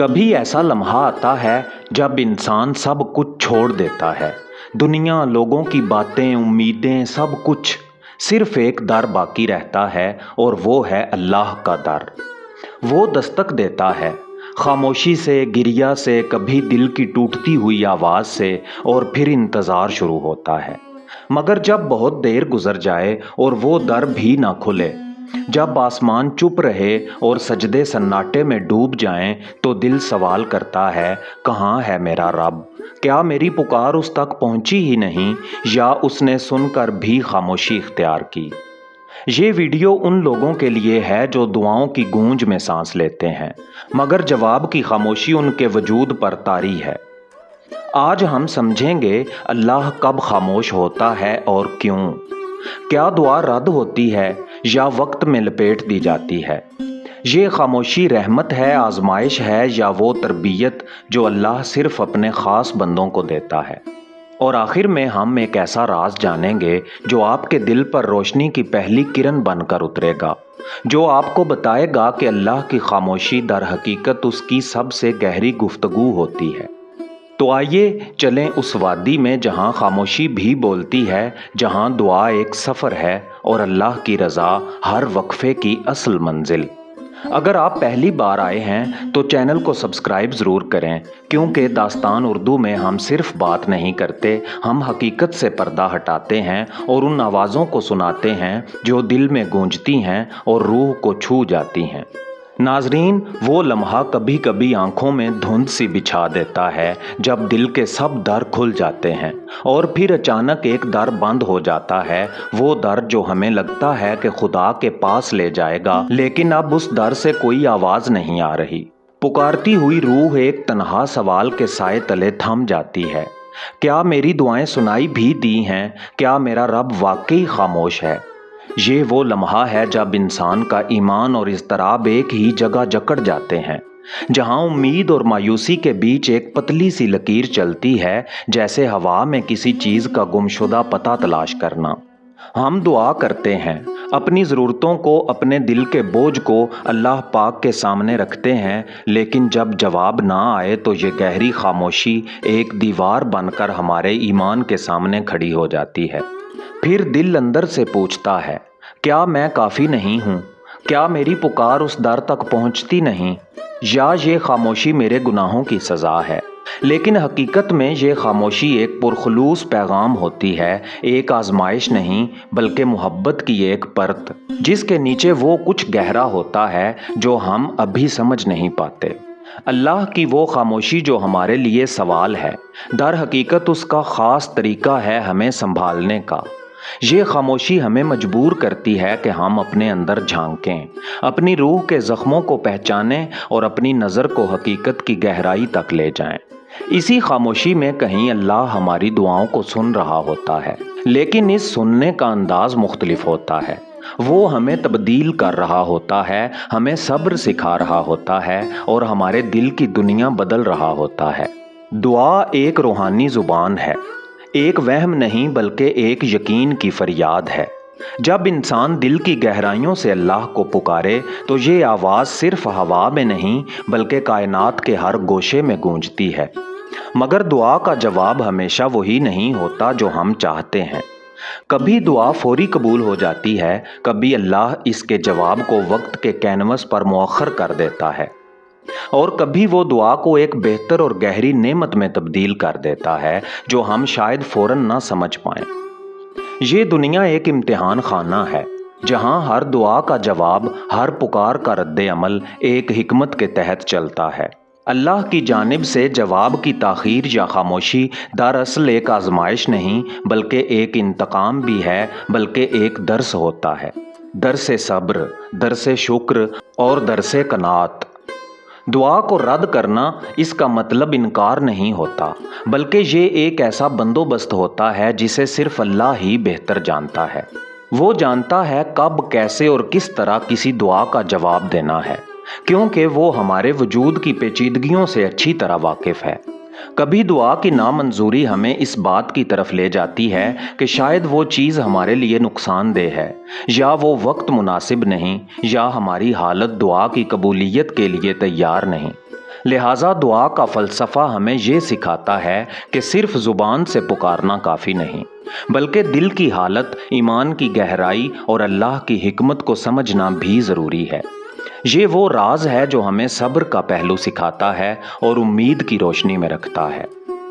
कभी ऐसा लम्हा आता है जब इंसान सब कुछ छोड़ देता है। दुनिया, लोगों की बातें, उम्मीदें, सब कुछ। सिर्फ एक दर बाकी रहता है और वो है अल्लाह का दर। वो दस्तक देता है, खामोशी से, गिरिया से, कभी दिल की टूटती हुई आवाज़ से, और फिर इंतज़ार शुरू होता है। मगर जब बहुत देर गुजर जाए और वो दर भी ना खुले, जब आसमान चुप रहे और सजदे सन्नाटे में डूब जाएं, तो दिल सवाल करता है, कहाँ है मेरा रब? क्या मेरी पुकार उस तक पहुंची ही नहीं, या उसने सुनकर भी खामोशी इख्तियार की? ये वीडियो उन लोगों के लिए है जो दुआओं की गूंज में सांस लेते हैं, मगर जवाब की खामोशी उनके वजूद पर तारी है। आज हम समझेंगे अल्लाह कब खामोश होता है और क्यों। क्या दुआ रद्द होती है या वक्त में लपेट दी जाती है? ये खामोशी रहमत है, आजमाइश है, या वो तरबियत जो अल्लाह सिर्फ अपने ख़ास बंदों को देता है? और आखिर में हम एक ऐसा राज जानेंगे जो आपके दिल पर रोशनी की पहली किरण बनकर उतरेगा, जो आपको बताएगा कि अल्लाह की खामोशी दर हकीकत उसकी सबसे गहरी गुफ्तगू होती है। तो आइए चलें उस वादी में जहां खामोशी भी बोलती है, जहां दुआ एक सफ़र है और अल्लाह की रज़ा हर वक्फे की असल मंजिल। अगर आप पहली बार आए हैं तो चैनल को सब्सक्राइब ज़रूर करें, क्योंकि दास्तान उर्दू में हम सिर्फ बात नहीं करते, हम हकीकत से पर्दा हटाते हैं और उन आवाज़ों को सुनाते हैं जो दिल में गूंजती हैं और रूह को छू जाती हैं। नाजरीन, वो लम्हा कभी कभी आंखों में धुंध सी बिछा देता है जब दिल के सब दर खुल जाते हैं और फिर अचानक एक दर बंद हो जाता है। वो दर जो हमें लगता है कि खुदा के पास ले जाएगा, लेकिन अब उस दर से कोई आवाज़ नहीं आ रही। पुकारती हुई रूह एक तन्हा सवाल के साए तले थम जाती है, क्या मेरी दुआएं सुनाई भी दी हैं? क्या मेरा रब वाकई खामोश है? ये वो लम्हा है जब इंसान का ईमान और इज़्तिराब एक ही जगह जकड़ जाते हैं, जहां उम्मीद और मायूसी के बीच एक पतली सी लकीर चलती है, जैसे हवा में किसी चीज़ का गुमशुदा पता तलाश करना। हम दुआ करते हैं, अपनी ज़रूरतों को, अपने दिल के बोझ को अल्लाह पाक के सामने रखते हैं, लेकिन जब जवाब ना आए तो ये गहरी खामोशी एक दीवार बनकर हमारे ईमान के सामने खड़ी हो जाती है। फिर दिल अंदर से पूछता है, क्या मैं काफ़ी नहीं हूँ? क्या मेरी पुकार उस दर तक पहुँचती नहीं? या ये खामोशी मेरे गुनाहों की सज़ा है? लेकिन हकीकत में ये खामोशी एक पुरखलूस पैगाम होती है, एक आजमाइश नहीं बल्कि मोहब्बत की एक परत, जिसके नीचे वो कुछ गहरा होता है जो हम अभी समझ नहीं पाते। अल्लाह की वो खामोशी जो हमारे लिए सवाल है, दर हकीकत उसका ख़ास तरीका है हमें संभालने का। ये खामोशी हमें मजबूर करती है कि हम अपने अंदर झांकें, अपनी रूह के ज़ख्मों को पहचानें और अपनी नज़र को हकीकत की गहराई तक ले जाएं। इसी खामोशी में कहीं अल्लाह हमारी दुआओं को सुन रहा होता है, लेकिन इस सुनने का अंदाज़ मुख्तलिफ होता है। वो हमें तब्दील कर रहा होता है, हमें सब्र सिखा रहा होता है और हमारे दिल की दुनिया बदल रहा होता है। दुआ एक रूहानी ज़ुबान है, एक वहम नहीं बल्कि एक यकीन की फरियाद है। जब इंसान दिल की गहराइयों से अल्लाह को पुकारे तो ये आवाज़ सिर्फ हवा में नहीं बल्कि कायनात के हर गोशे में गूंजती है। मगर दुआ का जवाब हमेशा वही नहीं होता जो हम चाहते हैं। कभी दुआ फौरी कबूल हो जाती है, कभी अल्लाह इसके जवाब को वक्त के कैनवस पर मुअख्खर कर देता है, और कभी वो दुआ को एक बेहतर और गहरी नेमत में तब्दील कर देता है जो हम शायद फ़ौरन ना समझ पाएं। ये दुनिया एक इम्तिहान खाना है, जहां हर दुआ का जवाब, हर पुकार का रद्द अमल एक हिकमत के तहत चलता है। अल्लाह की जानिब से जवाब की ताख़ीर या खामोशी दरअसल एक आजमाइश नहीं बल्कि एक इंतकाम भी है, बल्कि एक दर्स होता है। दर्से सब्र, दर्से शुक्र और दर्से कनात। दुआ को रद्द करना इसका मतलब इनकार नहीं होता, बल्कि ये एक ऐसा बंदोबस्त होता है जिसे सिर्फ अल्लाह ही बेहतर जानता है। वो जानता है कब, कैसे और किस तरह किसी दुआ का जवाब देना है, क्योंकि वो हमारे वजूद की पेचीदगियों से अच्छी तरह वाकिफ़ है। कभी दुआ की नामंजूरी हमें इस बात की तरफ ले जाती है कि शायद वो चीज़ हमारे लिए नुकसानदेह है, या वो वक्त मुनासिब नहीं, या हमारी हालत दुआ की कबूलियत के लिए तैयार नहीं। لہٰذا دعا کا فلسفہ ہمیں یہ سکھاتا ہے کہ صرف زبان سے پکارنا کافی نہیں، بلکہ دل کی حالت، ایمان کی گہرائی اور اللہ کی حکمت کو سمجھنا بھی ضروری ہے۔ یہ وہ راز ہے جو ہمیں صبر کا پہلو سکھاتا ہے اور امید کی روشنی میں رکھتا ہے۔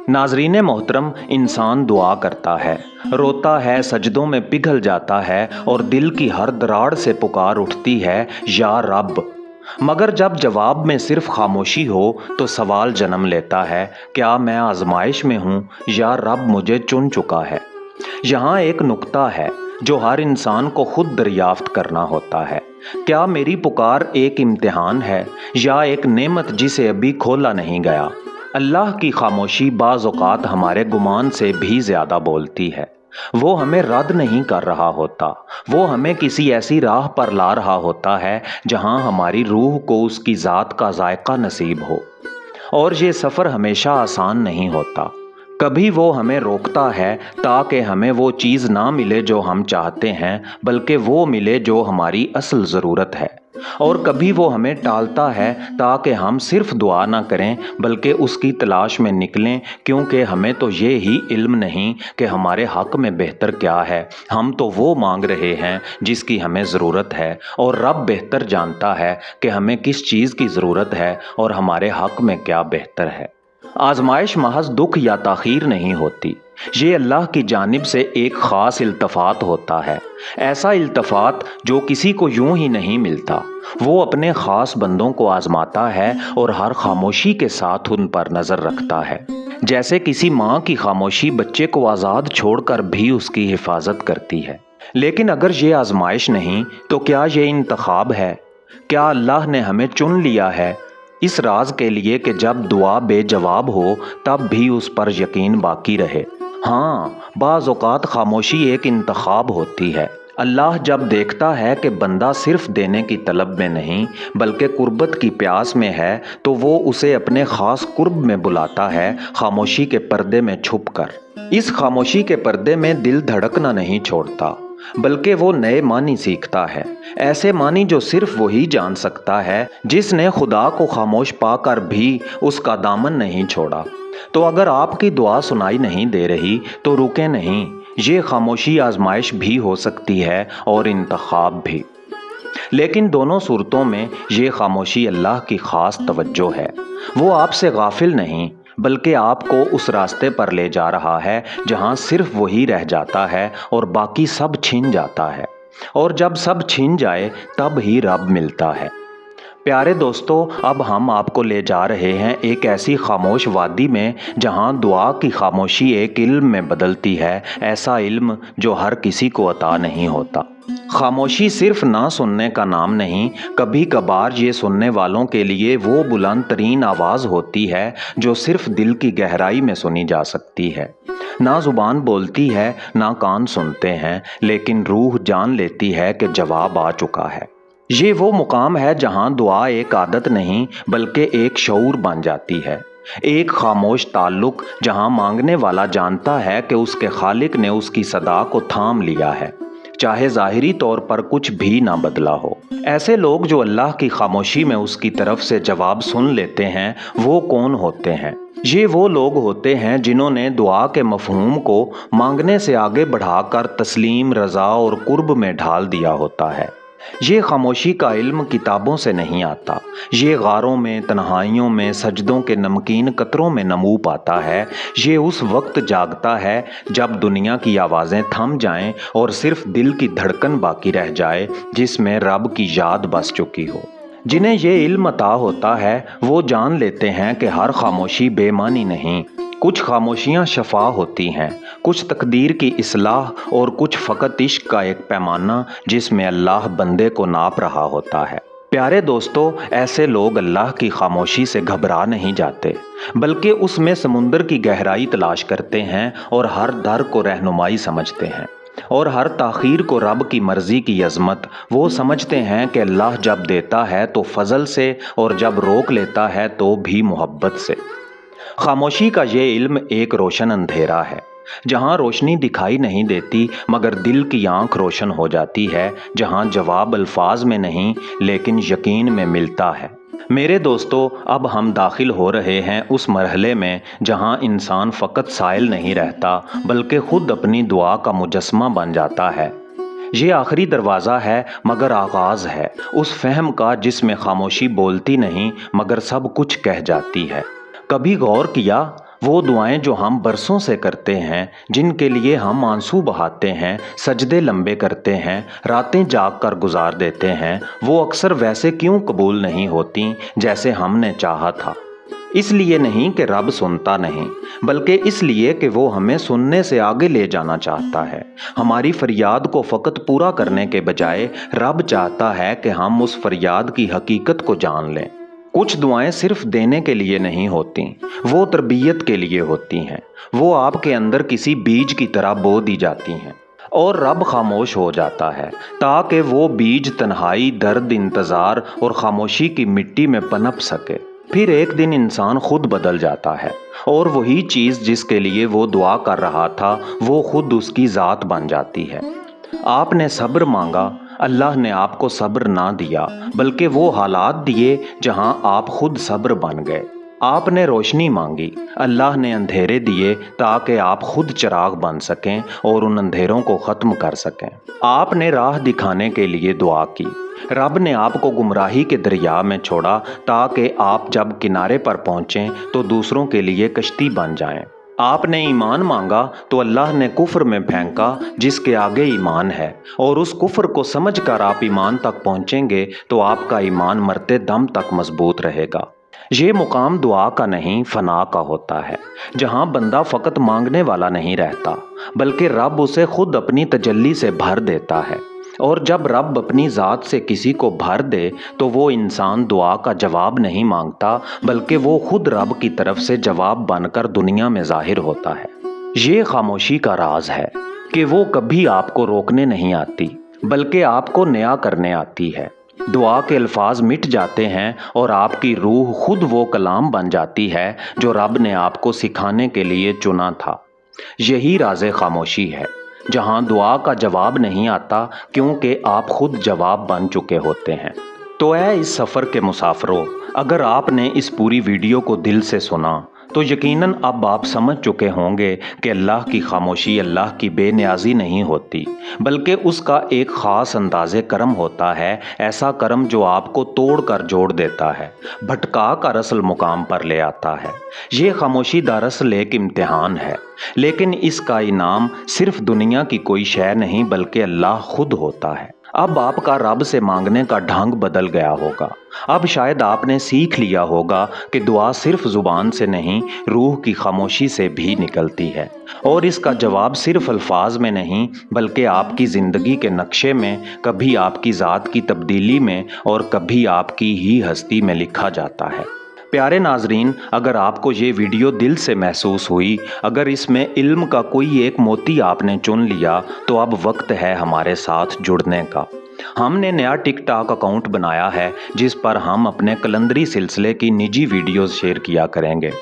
ناظرین محترم، انسان دعا کرتا ہے، روتا ہے، سجدوں میں پگھل جاتا ہے اور دل کی ہر دراڑ سے پکار اٹھتی ہے، یا رب۔ مگر جب جواب میں صرف خاموشی ہو تو سوال جنم لیتا ہے، کیا میں آزمائش میں ہوں یا رب مجھے چن چکا ہے؟ یہاں ایک نکتہ ہے جو ہر انسان کو خود دریافت کرنا ہوتا ہے۔ کیا میری پکار ایک امتحان ہے یا ایک نعمت جسے ابھی کھولا نہیں گیا؟ اللہ کی خاموشی بعض اوقات ہمارے گمان سے بھی زیادہ بولتی ہے۔ وہ ہمیں رد نہیں کر رہا ہوتا، وہ ہمیں کسی ایسی راہ پر لا رہا ہوتا ہے جہاں ہماری روح کو اس کی ذات کا ذائقہ نصیب ہو۔ اور یہ سفر ہمیشہ آسان نہیں ہوتا۔ کبھی وہ ہمیں روکتا ہے تاکہ ہمیں وہ چیز نہ ملے جو ہم چاہتے ہیں، بلکہ وہ ملے جو ہماری اصل ضرورت ہے۔ اور کبھی وہ ہمیں ٹالتا ہے تاکہ ہم صرف دعا نہ کریں بلکہ اس کی تلاش میں نکلیں، کیونکہ ہمیں تو یہ ہی علم نہیں کہ ہمارے حق میں بہتر کیا ہے۔ ہم تو وہ مانگ رہے ہیں جس کی ہمیں ضرورت ہے، اور رب بہتر جانتا ہے کہ ہمیں کس چیز کی ضرورت ہے اور ہمارے حق میں کیا بہتر ہے۔ آزمائش محض دکھ یا تاخیر نہیں ہوتی، یہ اللہ کی جانب سے ایک خاص التفات ہوتا ہے، ایسا التفات جو کسی کو یوں ہی نہیں ملتا۔ وہ اپنے خاص بندوں کو آزماتا ہے اور ہر خاموشی کے ساتھ ان پر نظر رکھتا ہے، جیسے کسی ماں کی خاموشی بچے کو آزاد چھوڑ کر بھی اس کی حفاظت کرتی ہے۔ لیکن اگر یہ آزمائش نہیں تو کیا یہ انتخاب ہے؟ کیا اللہ نے ہمیں چن لیا ہے اس راز کے لیے کہ جب دعا بے جواب ہو تب بھی اس پر یقین باقی رہے؟ ہاں، بعض اوقات خاموشی ایک انتخاب ہوتی ہے۔ اللہ جب دیکھتا ہے کہ بندہ صرف دینے کی طلب میں نہیں بلکہ قربت کی پیاس میں ہے تو وہ اسے اپنے خاص قرب میں بلاتا ہے، خاموشی کے پردے میں چھپ کر۔ اس خاموشی کے پردے میں دل دھڑکنا نہیں چھوڑتا، بلکہ وہ نئے معنی سیکھتا ہے، ایسے معنی جو صرف وہی جان سکتا ہے جس نے خدا کو خاموش پا کر بھی اس کا دامن نہیں چھوڑا۔ تو اگر آپ کی دعا سنائی نہیں دے رہی تو رکیں نہیں، یہ خاموشی آزمائش بھی ہو سکتی ہے اور انتخاب بھی۔ لیکن دونوں صورتوں میں یہ خاموشی اللہ کی خاص توجہ ہے۔ وہ آپ سے غافل نہیں بلکہ آپ کو اس راستے پر لے جا رہا ہے جہاں صرف وہی رہ جاتا ہے اور باقی سب چھن جاتا ہے، اور جب سب چھن جائے تب ہی رب ملتا ہے۔ پیارے دوستو، اب ہم آپ کو لے جا رہے ہیں ایک ایسی خاموش وادی میں جہاں دعا کی خاموشی ایک علم میں بدلتی ہے، ایسا علم جو ہر کسی کو عطا نہیں ہوتا۔ خاموشی صرف نہ سننے کا نام نہیں، کبھی کبھار یہ سننے والوں کے لیے وہ بلند ترین آواز ہوتی ہے جو صرف دل کی گہرائی میں سنی جا سکتی ہے۔ نہ زبان بولتی ہے، نہ کان سنتے ہیں، لیکن روح جان لیتی ہے کہ جواب آ چکا ہے۔ یہ وہ مقام ہے جہاں دعا ایک عادت نہیں بلکہ ایک شعور بن جاتی ہے، ایک خاموش تعلق جہاں مانگنے والا جانتا ہے کہ اس کے خالق نے اس کی صدا کو تھام لیا ہے، چاہے ظاہری طور پر کچھ بھی نہ بدلا ہو۔ ایسے لوگ جو اللہ کی خاموشی میں اس کی طرف سے جواب سن لیتے ہیں، وہ کون ہوتے ہیں؟ یہ وہ لوگ ہوتے ہیں جنہوں نے دعا کے مفہوم کو مانگنے سے آگے بڑھا کر تسلیم، رضا اور قرب میں ڈھال دیا ہوتا ہے۔ یہ خاموشی کا علم کتابوں سے نہیں آتا، یہ غاروں میں، تنہائیوں میں، سجدوں کے نمکین قطروں میں نمو پاتا ہے۔ یہ اس وقت جاگتا ہے جب دنیا کی آوازیں تھم جائیں اور صرف دل کی دھڑکن باقی رہ جائے جس میں رب کی یاد بس چکی ہو۔ جنہیں یہ علم عطا ہوتا ہے وہ جان لیتے ہیں کہ ہر خاموشی بے معنی نہیں، کچھ خاموشیاں شفا ہوتی ہیں، کچھ تقدیر کی اصلاح اور کچھ فقط عشق کا ایک پیمانہ جس میں اللہ بندے کو ناپ رہا ہوتا ہے۔ پیارے دوستو، ایسے لوگ اللہ کی خاموشی سے گھبرا نہیں جاتے بلکہ اس میں سمندر کی گہرائی تلاش کرتے ہیں اور ہر در کو رہنمائی سمجھتے ہیں اور ہر تاخیر کو رب کی مرضی کی عظمت۔ وہ سمجھتے ہیں کہ اللہ جب دیتا ہے تو فضل سے اور جب روک لیتا ہے تو بھی محبت سے۔ خاموشی کا یہ علم ایک روشن اندھیرا ہے، جہاں روشنی دکھائی نہیں دیتی مگر دل کی آنکھ روشن ہو جاتی ہے، جہاں جواب الفاظ میں نہیں لیکن یقین میں ملتا ہے۔ मेरे दोस्तों, अब हम दाखिल हो रहे हैं उस मरहले में जहां इंसान फ़कत साइल नहीं रहता बल्कि ख़ुद अपनी दुआ का मुजस्समा बन जाता है। ये आखिरी दरवाज़ा है मगर आगाज़ है उस फहम का जिसमें खामोशी बोलती नहीं मगर सब कुछ कह जाती है। कभी गौर किया, वो दुआएं जो हम बरसों से करते हैं, जिनके लिए हम आंसू बहाते हैं, सजदे लंबे करते हैं, रातें जाग कर गुजार देते हैं, वो अक्सर वैसे क्यों कबूल नहीं होती जैसे हमने चाहा था। इसलिए नहीं कि रब सुनता नहीं, बल्कि इसलिए कि वो हमें सुनने से आगे ले जाना चाहता है। हमारी फरियाद को फ़कत पूरा करने के बजाय रब चाहता है कि हम उस फरियाद की हकीकत को जान लें। कुछ दुआएं सिर्फ देने के लिए नहीं होती, वो तरबियत के लिए होती हैं। वो आपके अंदर किसी बीज की तरह बो दी जाती हैं और रब खामोश हो जाता है ताकि वो बीज तन्हाई, दर्द, इंतज़ार और खामोशी की मिट्टी में पनप सके। फिर एक दिन इंसान खुद बदल जाता है और वही चीज़ जिसके लिए वो दुआ कर रहा था वो खुद उसकी ज़ात बन जाती है। आपने सब्र मांगा, अल्लाह ने आपको सब्र ना दिया बल्कि वो हालात दिए जहां आप खुद सब्र बन गए। आपने रोशनी मांगी, अल्लाह ने अंधेरे दिए ताकि आप खुद चिराग बन सकें और उन अंधेरों को ख़त्म कर सकें। आपने राह दिखाने के लिए दुआ की, रब ने आपको गुमराही के दरिया में छोड़ा ताकि आप जब किनारे पर पहुँचें तो दूसरों के लिए कश्ती बन जाएं। आपने ईमान मांगा तो अल्लाह ने कुफ्र में फेंका जिसके आगे ईमान है, और उस कुफ्र को समझकर आप ईमान तक पहुँचेंगे तो आपका ईमान मरते दम तक मजबूत रहेगा। ये मुकाम दुआ का नहीं, फना का होता है, जहाँ बंदा फ़कत मांगने वाला नहीं रहता बल्कि रब उसे खुद अपनी तजल्ली से भर देता है। और जब रब अपनी ज़ात से किसी को भर दे तो वो इंसान दुआ का जवाब नहीं मांगता बल्कि वो खुद रब की तरफ से जवाब बनकर दुनिया में ज़ाहिर होता है। ये खामोशी का राज है कि वो कभी आपको रोकने नहीं आती बल्कि आपको नया करने आती है। दुआ के अल्फाज मिट जाते हैं और आपकी रूह खुद वो कलाम बन जाती है जो रब ने आपको सिखाने के लिए चुना था। यही राज़े खामोशी है, जहां दुआ का जवाब नहीं आता क्योंकि आप खुद जवाब बन चुके होते हैं। तो ऐ इस सफ़र के मुसाफिरों, अगर आपने इस पूरी वीडियो को दिल से सुना तो यकीनन अब आप समझ चुके होंगे कि अल्लाह की खामोशी अल्लाह की बेनियाजी नहीं होती बल्कि उसका एक ख़ास अंदाज़े करम होता है, ऐसा करम जो आपको तोड़ कर जोड़ देता है, भटका कर असल मुकाम पर ले आता है। ये खामोशी दरअसल एक इम्तिहान है, लेकिन इसका इनाम सिर्फ दुनिया की कोई शय नहीं बल्कि अल्लाह खुद होता है। अब आपका रब से मांगने का ढंग बदल गया होगा। अब शायद आपने सीख लिया होगा कि दुआ सिर्फ ज़ुबान से नहीं, रूह की खामोशी से भी निकलती है, और इसका जवाब सिर्फ अल्फाज में नहीं बल्कि आपकी ज़िंदगी के नक्शे में, कभी आपकी ज़ात की तब्दीली में और कभी आपकी ही हस्ती में लिखा जाता है। प्यारे नाजरीन, अगर आपको ये वीडियो दिल से महसूस हुई, अगर इसमें इल्म का कोई एक मोती आपने चुन लिया तो अब वक्त है हमारे साथ जुड़ने का। हमने नया टिकटॉक अकाउंट बनाया है जिस पर हम अपने कलंदरी सिलसिले की निजी वीडियोस शेयर किया करेंगे।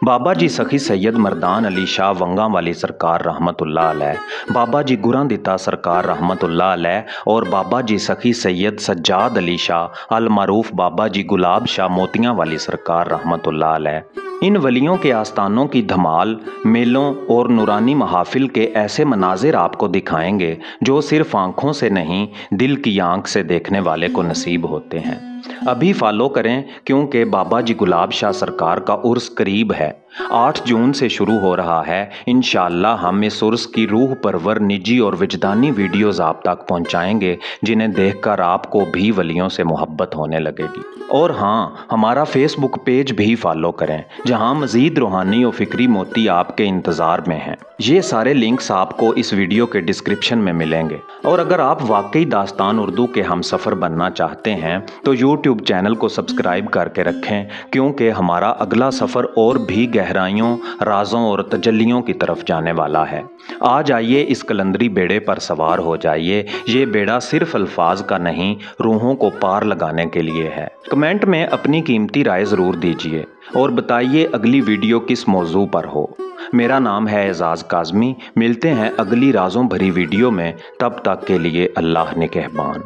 बाबा जी सखी सैयद मर्दान अली शाह वंगा वाली सरकार रहमतुल्लाह अलैह, बाबा जी गुरांदिता सरकार रहमतुल्लाह अलैह और बाबा जी सखी सैयद सज्जाद अली शाह अल मारूफ बाबा जी गुलाब शाह मोतियां वाली सरकार रहमतुल्लाह अलैह। इन वलियों के आस्थानों की धमाल, मेलों और नूरानी महाफिल के ऐसे मनाजिर आपको दिखाएंगे जो सिर्फ आँखों से नहीं, दिल की आँख से देखने वाले को नसीब होते हैं। अभी फॉलो करें क्योंकि बाबा जी गुलाब शाह सरकार का उर्स करीब है। 8 जून से शुरू हो रहा है। इंशाअल्लाह हम इस उर्स की रूह परवर निजी और विजदानी वीडियोस आप तक पहुंचाएंगे जिन्हें देखकर आपको भी वलियों से मोहब्बत होने लगेगी। और हाँ, हमारा फेसबुक पेज भी फॉलो करें जहां मज़ीद रूहानी और फ़िक्री मोती आपके इंतज़ार में हैं। ये सारे लिंक्स आपको इस वीडियो के डिस्क्रिप्शन में मिलेंगे। और अगर आप वाकई दास्तान उर्दू के हम सफ़र बनना चाहते हैं तो यूट्यूब चैनल को सब्सक्राइब करके रखें क्योंकि हमारा अगला सफ़र और भी गहराइयों, राज़ों और तजल्लियों की तरफ जाने वाला है। आज आइए इस कलंदरी बेड़े पर सवार हो जाइए। ये बेड़ा सिर्फ अल्फाज का नहीं, रूहों को पार लगाने के लिए है। कमेंट में अपनी कीमती राय ज़रूर दीजिए और बताइए अगली वीडियो किस मौजू पर हो। मेरा नाम है एजाज़ काज़मी। मिलते हैं अगली राज़ों भरी वीडियो में, तब तक के लिए अल्लाह निगहबान।